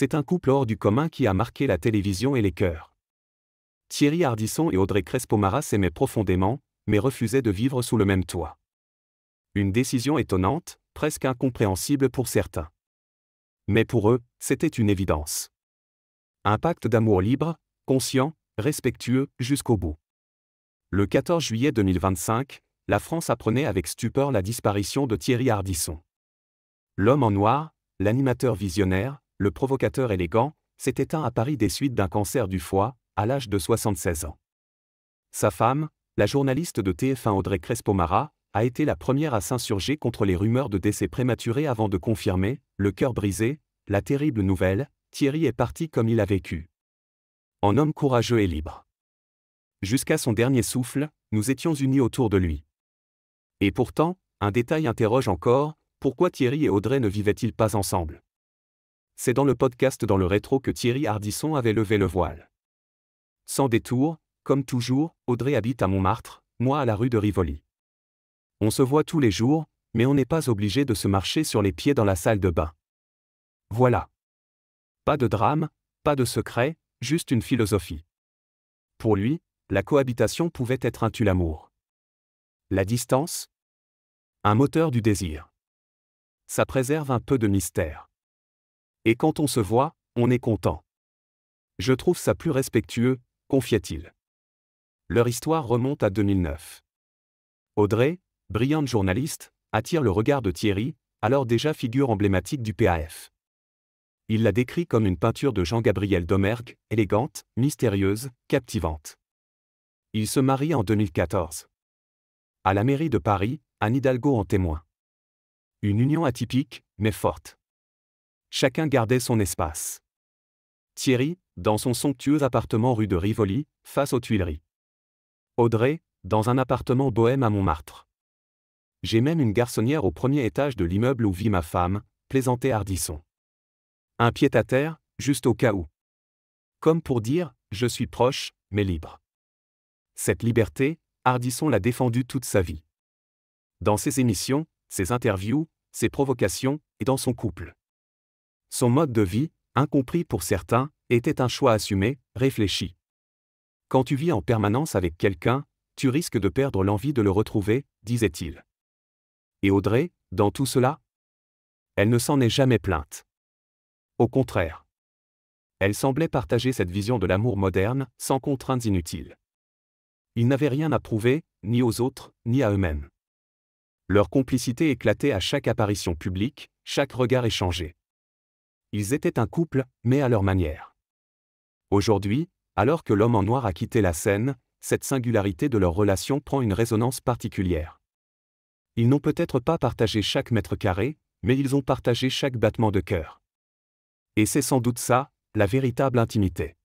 C'est un couple hors du commun qui a marqué la télévision et les cœurs. Thierry Ardisson et Audrey Crespo-Mara s'aimaient profondément, mais refusaient de vivre sous le même toit. Une décision étonnante, presque incompréhensible pour certains. Mais pour eux, c'était une évidence. Un pacte d'amour libre, conscient, respectueux, jusqu'au bout. Le 14 juillet 2025, la France apprenait avec stupeur la disparition de Thierry Ardisson. L'homme en noir, l'animateur visionnaire, le provocateur élégant, s'est éteint à Paris des suites d'un cancer du foie, à l'âge de 76 ans. Sa femme, la journaliste de TF1 Audrey Crespo-Mara, a été la première à s'insurger contre les rumeurs de décès prématuré avant de confirmer, le cœur brisé, la terrible nouvelle: Thierry est parti comme il a vécu. En homme courageux et libre. Jusqu'à son dernier souffle, nous étions unis autour de lui. Et pourtant, un détail interroge encore: pourquoi Thierry et Audrey ne vivaient-ils pas ensemble? C'est dans le podcast Dans le rétro que Thierry Ardisson avait levé le voile. Sans détour, comme toujours, Audrey habite à Montmartre, moi à la rue de Rivoli. On se voit tous les jours, mais on n'est pas obligé de se marcher sur les pieds dans la salle de bain. Voilà. Pas de drame, pas de secret, juste une philosophie. Pour lui, la cohabitation pouvait être un tue-l'amour. La distance? Un moteur du désir. Ça préserve un peu de mystère. Et quand on se voit, on est content. Je trouve ça plus respectueux, confiait-il. Leur histoire remonte à 2009. Audrey, brillante journaliste, attire le regard de Thierry, alors déjà figure emblématique du PAF. Il la décrit comme une peinture de Jean-Gabriel Domergue, élégante, mystérieuse, captivante. Ils se marient en 2014. À la mairie de Paris, Anne Hidalgo en témoin. Une union atypique, mais forte. Chacun gardait son espace. Thierry, dans son somptueux appartement rue de Rivoli, face aux Tuileries. Audrey, dans un appartement bohème à Montmartre. J'ai même une garçonnière au premier étage de l'immeuble où vit ma femme, plaisantait Ardisson. Un pied-à-terre, juste au cas où. Comme pour dire, je suis proche, mais libre. Cette liberté, Ardisson l'a défendue toute sa vie. Dans ses émissions, ses interviews, ses provocations, et dans son couple. Son mode de vie, incompris pour certains, était un choix assumé, réfléchi. Quand tu vis en permanence avec quelqu'un, tu risques de perdre l'envie de le retrouver, disait-il. Et Audrey, dans tout cela? Elle ne s'en est jamais plainte. Au contraire. Elle semblait partager cette vision de l'amour moderne, sans contraintes inutiles. Ils n'avaient rien à prouver, ni aux autres, ni à eux-mêmes. Leur complicité éclatait à chaque apparition publique, chaque regard échangé. Ils étaient un couple, mais à leur manière. Aujourd'hui, alors que l'homme en noir a quitté la scène, cette singularité de leur relation prend une résonance particulière. Ils n'ont peut-être pas partagé chaque mètre carré, mais ils ont partagé chaque battement de cœur. Et c'est sans doute ça, la véritable intimité.